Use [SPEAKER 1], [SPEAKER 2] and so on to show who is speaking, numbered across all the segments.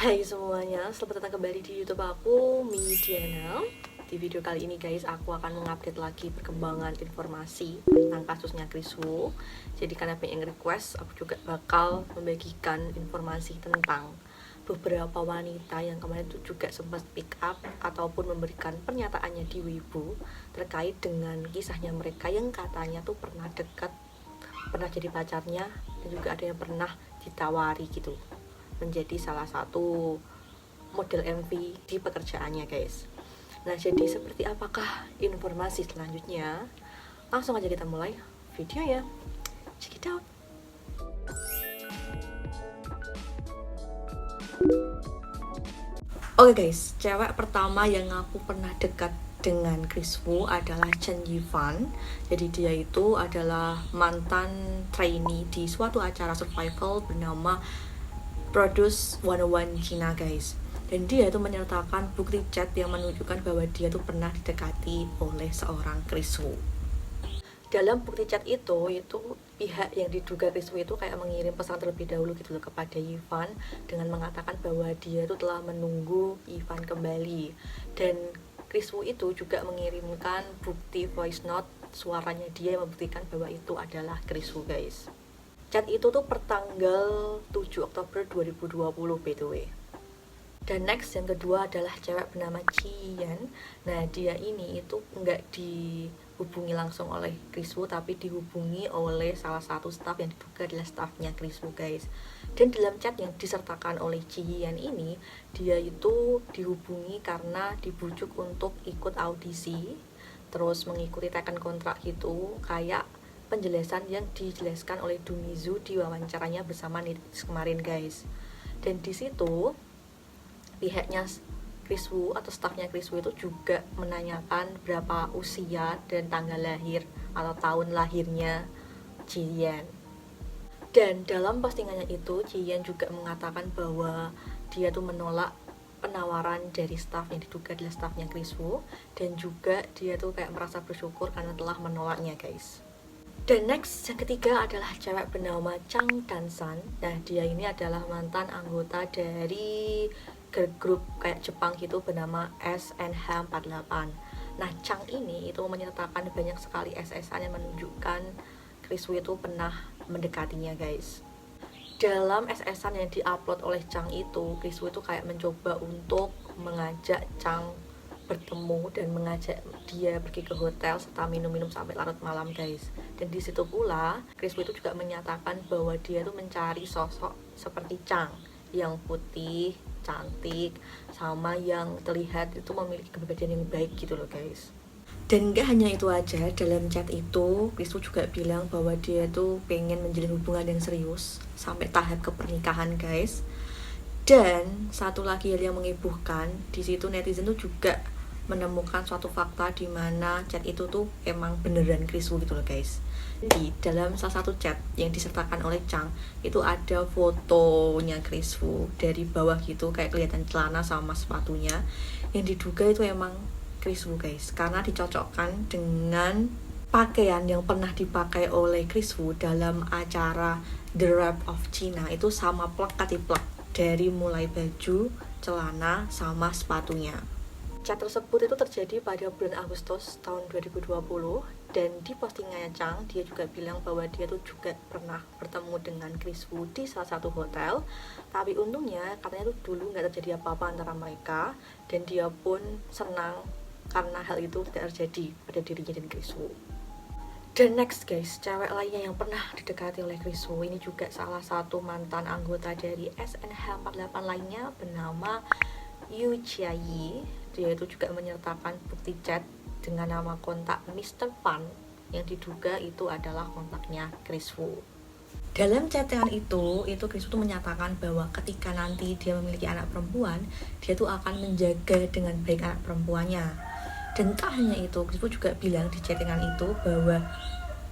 [SPEAKER 1] Hai semuanya, selamat datang kembali di YouTube aku, Midiana. Di video kali ini guys, aku akan mengupdate lagi perkembangan informasi tentang kasusnya Kris Wu. Jadi karena banyak yang request, aku juga bakal membagikan informasi tentang beberapa wanita yang kemarin itu juga sempat pick up ataupun memberikan pernyataannya di Weibo terkait dengan kisahnya mereka yang katanya tuh pernah dekat, pernah jadi pacarnya, dan juga ada yang pernah ditawari gitu menjadi salah satu model MV di pekerjaannya guys. Nah, jadi seperti apakah informasi selanjutnya? Langsung aja kita mulai video ya. Check it out. Oke guys, cewek pertama yang aku pernah dekat dengan Kris Wu adalah Chen Yifan. Jadi dia itu adalah mantan trainee di suatu acara survival bernama Produce 101 China guys. Dan dia itu menyertakan bukti chat yang menunjukkan bahwa dia tuh pernah didekati oleh seorang Kris Wu. Dalam bukti chat itu pihak yang diduga Kris Wu itu kayak mengirim pesan terlebih dahulu gitu loh kepada Yifan dengan mengatakan bahwa dia itu telah menunggu Yifan kembali. Dan Kris Wu itu juga mengirimkan bukti voice note suaranya dia yang membuktikan bahwa itu adalah Kris Wu guys. Chat itu tuh pertanggal 7 Oktober 2020 btw. Dan next yang kedua adalah cewek bernama Cian. Nah dia ini itu nggak dihubungi langsung oleh Kris Wu, tapi dihubungi oleh salah satu staff yang diduga adalah staffnya Kris Wu guys. Dan dalam chat yang disertakan oleh Cian ini, dia itu dihubungi karena dibujuk untuk ikut audisi, terus mengikuti teken kontrak gitu, kayak penjelasan yang dijelaskan oleh Dumizu di wawancaranya bersama Netflix kemarin guys. Dan di situ pihaknya Kris Wu atau stafnya Kris Wu itu juga menanyakan berapa usia dan tanggal lahir atau tahun lahirnya Jian. Dan dalam postingannya itu Jian juga mengatakan bahwa dia tuh menolak penawaran dari staff yang diduga adalah staffnya Kris Wu, dan juga dia tuh kayak merasa bersyukur karena telah menolaknya guys. Dan next yang ketiga adalah cewek bernama Chang Dansan. Nah dia ini adalah mantan anggota dari girl group kayak Jepang gitu bernama SNH48. Nah Chang ini itu menyertakan banyak sekali SSN yang menunjukkan Kris Wu itu pernah mendekatinya guys. Dalam SSN yang diupload oleh Chang itu, Kris Wu itu kayak mencoba untuk mengajak Chang bertemu dan mengajak dia pergi ke hotel serta minum-minum sampai larut malam guys. Dan di situ pula Kris Wu itu juga menyatakan bahwa dia tuh mencari sosok seperti Chang yang putih, cantik, sama yang terlihat itu memiliki kepribadian yang baik gitu loh guys. Dan gak hanya itu aja, dalam chat itu Kris Wu juga bilang bahwa dia tuh pengen menjalin hubungan yang serius sampai tahap kepernikahan guys. Dan satu lagi hal yang menghebohkan, di situ netizen tuh juga menemukan suatu fakta di mana chat itu tuh emang beneran Kris Wu gitu loh guys. Di dalam salah satu chat yang disertakan oleh Chang itu ada fotonya Kris Wu dari bawah gitu, kayak kelihatan celana sama sepatunya, yang diduga itu emang Kris Wu guys, karena dicocokkan dengan pakaian yang pernah dipakai oleh Kris Wu dalam acara The Rap of China. Itu sama plek katiplek dari mulai baju, celana, sama sepatunya. Chat tersebut itu terjadi pada bulan Agustus tahun 2020, dan di postingannya Chang dia juga bilang bahwa dia tuh juga pernah bertemu dengan Kris Wu di salah satu hotel, tapi untungnya katanya tuh dulu nggak terjadi apa-apa antara mereka, dan dia pun senang karena hal itu tidak terjadi pada dirinya dan Kris Wu. Dan next guys, cewek lainnya yang pernah didekati oleh Kris Wu ini juga salah satu mantan anggota dari SNH48 lainnya bernama Yu Jiayi. Dia itu juga menyertakan bukti chat dengan nama kontak Mr. Pan yang diduga itu adalah kontaknya Kris Wu. Dalam chattingan itu Kris Wu menyatakan bahwa ketika nanti dia memiliki anak perempuan, dia tuh akan menjaga dengan baik anak perempuannya. Dan tak hanya itu, Kris Wu juga bilang di chattingan itu bahwa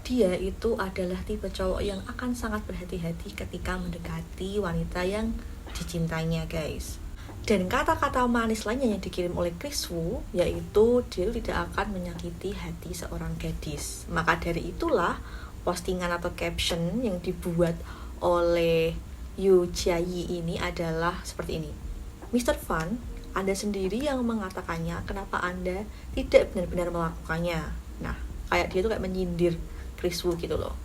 [SPEAKER 1] dia itu adalah tipe cowok yang akan sangat berhati-hati ketika mendekati wanita yang dicintainya guys. Dan kata-kata manis lainnya yang dikirim oleh Kris Wu yaitu dia tidak akan menyakiti hati seorang gadis. Maka dari itulah postingan atau caption yang dibuat oleh Yu Jiayi ini adalah seperti ini. Mr. Fan, Anda sendiri yang mengatakannya, kenapa Anda tidak benar-benar melakukannya. Nah, kayak dia tuh kayak menyindir Chris Wu gitu loh.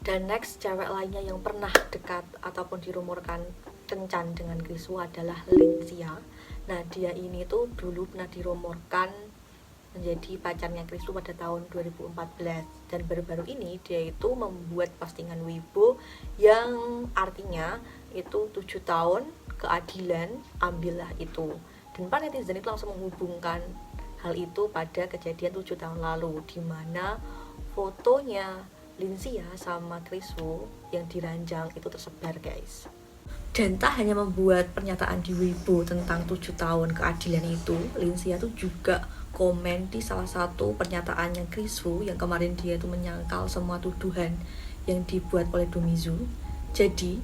[SPEAKER 1] Dan next, cewek lainnya yang pernah dekat ataupun dirumorkan kencan dengan Chris Wu adalah Lindsay. Nah, dia ini tuh dulu pernah dirumorkan menjadi pacarnya Chris Wu pada tahun 2014. Dan baru-baru ini dia itu membuat postingan Weibo yang artinya itu 7 tahun keadilan, ambillah itu. Dan para netizen itu langsung menghubungkan hal itu pada kejadian 7 tahun lalu, di mana fotonya Lindsay sama Chris Wu yang diranjang itu tersebar, guys. Dan tak hanya membuat pernyataan di Weibo tentang 7 tahun keadilan itu, Lindsay itu juga komen di salah satu pernyataannya Chris Wu yang kemarin dia itu menyangkal semua tuduhan yang dibuat oleh Domizu. Jadi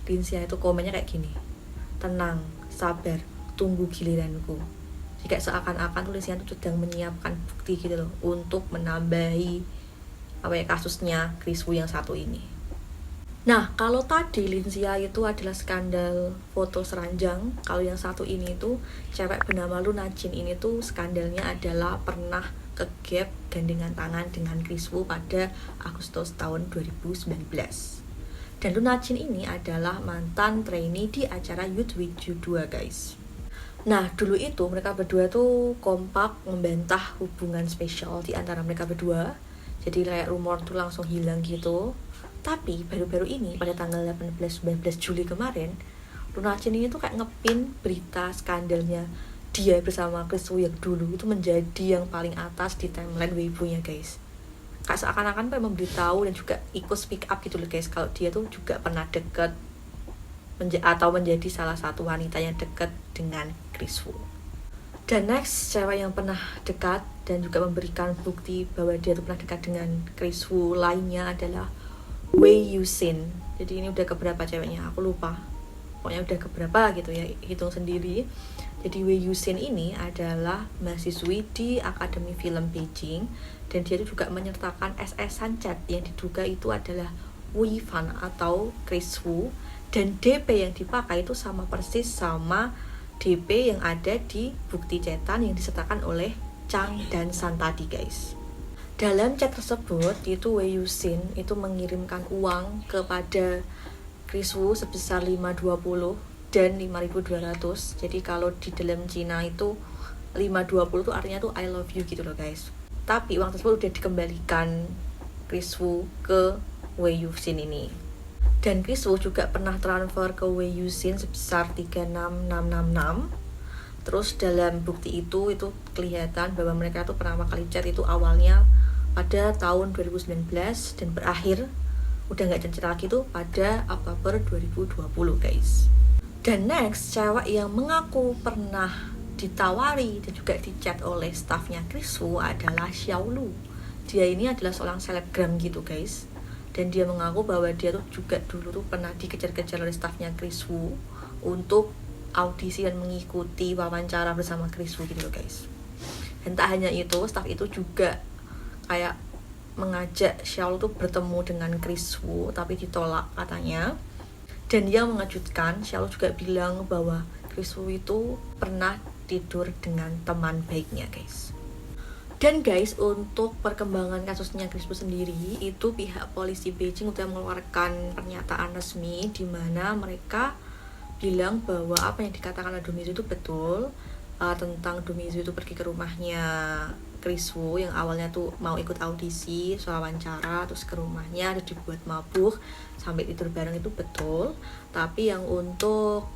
[SPEAKER 1] Lindsay itu komennya kayak gini, tenang, sabar, tunggu giliranku. Jadi kayak seakan-akan Lindsay itu sedang menyiapkan bukti gitu loh untuk menambahi kasusnya Chris Wu yang satu ini. Nah, kalau tadi Lindsay itu adalah skandal foto seranjang, kalau yang satu ini tuh cewek bernama Luna Jin ini tuh skandalnya adalah pernah ke-gap gandengan tangan dengan Chris Wu pada Agustus tahun 2019. Dan Luna Jin ini adalah mantan trainee di acara Youth with You 2, guys. Nah, dulu itu mereka berdua tuh kompak membantah hubungan spesial di antara mereka berdua. Jadi kayak rumor tuh langsung hilang gitu. Tapi baru-baru ini pada tanggal 18-19 Juli kemarin, Luna Jin ini tuh kayak ngepin berita skandalnya dia bersama Chris Wu yang dulu itu menjadi yang paling atas di timeline Weibo-nya, guys. Kayak seakan-akan kayak memberitahu dan juga ikut speak up gitu loh, guys, kalau dia tuh juga pernah deket atau menjadi salah satu wanita yang deket dengan Chris Wu. Dan next, cewek yang pernah dekat dan juga memberikan bukti bahwa dia tuh pernah dekat dengan Chris Wu lainnya adalah Wei Yusin. Jadi ini udah keberapa ceweknya, aku lupa. Pokoknya udah keberapa gitu ya, hitung sendiri. Jadi Wei Yusin ini adalah mahasiswi di Akademi Film Beijing. Dan dia itu juga menyertakan SS chat yang diduga itu adalah Wei Fan atau Chris Wu. Dan DP yang dipakai itu sama persis sama DP yang ada di bukti chatan yang disertakan oleh Chang dan San tadi, guys. Dalam chat tersebut itu Wei Yusin itu mengirimkan uang kepada Chris Wu sebesar 520 dan 5.200. Jadi kalau di dalam Cina itu 520 itu artinya tuh I love you gitu loh, guys. Tapi uang tersebut udah dikembalikan Chris Wu ke Wei Yusin ini. Dan Chris Wu juga pernah transfer ke Wei Yusin sebesar 36666. Terus dalam bukti itu kelihatan bahwa mereka tuh pertama kali chat itu awalnya pada tahun 2019 dan berakhir udah nggak cerita lagi tuh pada Oktober 2020, guys. Dan next, cewek yang mengaku pernah ditawari dan juga dicat oleh staffnya Chris Wu adalah Xiao Lu. Dia ini adalah seorang selebgram gitu, guys. Dan dia mengaku bahwa dia tuh juga dulu tuh pernah dikejar-kejar oleh staffnya Chris Wu untuk audisi dan mengikuti wawancara bersama Chris Wu gitu loh, guys. Dan tak hanya itu, staff itu juga kayak mengajak Xiao tuh bertemu dengan Chris Wu, tapi ditolak katanya. Dan yang mengejutkan, Xiao juga bilang bahwa Chris Wu itu pernah tidur dengan teman baiknya, guys. Dan guys, untuk perkembangan kasusnya Chris Wu sendiri, itu pihak polisi Beijing sudah mengeluarkan pernyataan resmi di mana mereka bilang bahwa apa yang dikatakan oleh Domizu itu betul, tentang Domizu itu pergi ke rumahnya Chris Wu yang awalnya tuh mau ikut audisi soal wawancara, terus ke rumahnya terus dibuat mabuk sampai tidur bareng, itu betul. Tapi yang untuk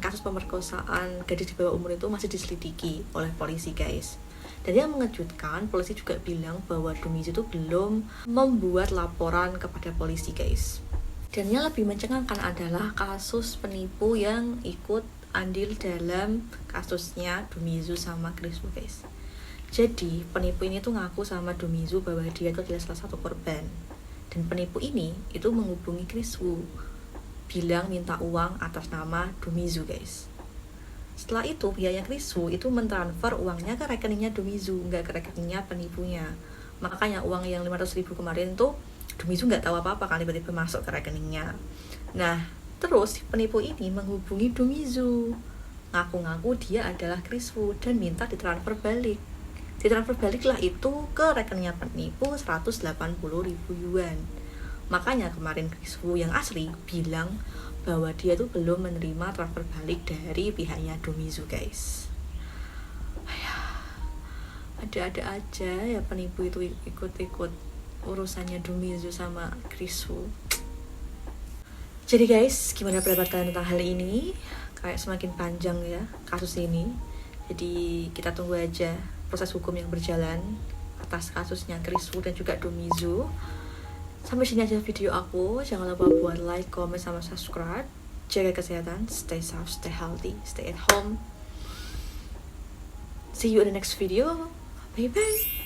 [SPEAKER 1] kasus pemerkosaan gadis di bawah umur itu masih diselidiki oleh polisi, guys. Dan yang mengejutkan, polisi juga bilang bahwa Domizu itu belum membuat laporan kepada polisi, guys. Dan yang lebih mencengangkan adalah kasus penipu yang ikut andil dalam kasusnya Domizu sama Chris Wu, guys. Jadi penipu ini tuh ngaku sama Domizu bahwa dia itu adalah salah satu korban. Dan penipu ini itu menghubungi Chris Wu, bilang minta uang atas nama Domizu, guys. Setelah itu pihaknya Chris Wu itu mentransfer uangnya ke rekeningnya Domizu, nggak ke rekeningnya penipunya. Makanya uang yang 500.000 kemarin tuh Domizu nggak tahu apa-apa kan, tiba-tiba masuk ke rekeningnya. Nah terus penipu ini menghubungi Domizu ngaku-ngaku dia adalah Chris Wu dan minta ditransfer balik. Ditransfer baliklah itu ke rekeningnya penipu 180.000 yuan. Makanya kemarin Chris Wu yang asli bilang bahwa dia tuh belum menerima transfer balik dari pihaknya Domizu, guys. Ada-ada aja ya penipu itu ikut-ikut urusannya Domizu sama Chris Wu. Jadi guys, gimana pendapat kalian tentang hal ini? Kayak semakin panjang ya kasus ini. Jadi kita tunggu aja proses hukum yang berjalan atas kasusnya Chris Wu dan juga Domizu. Sampai sini aja video aku. Jangan lupa buat like, comment, sama subscribe. Jaga kesehatan, stay safe, stay healthy, stay at home. See you in the next video. Bye bye.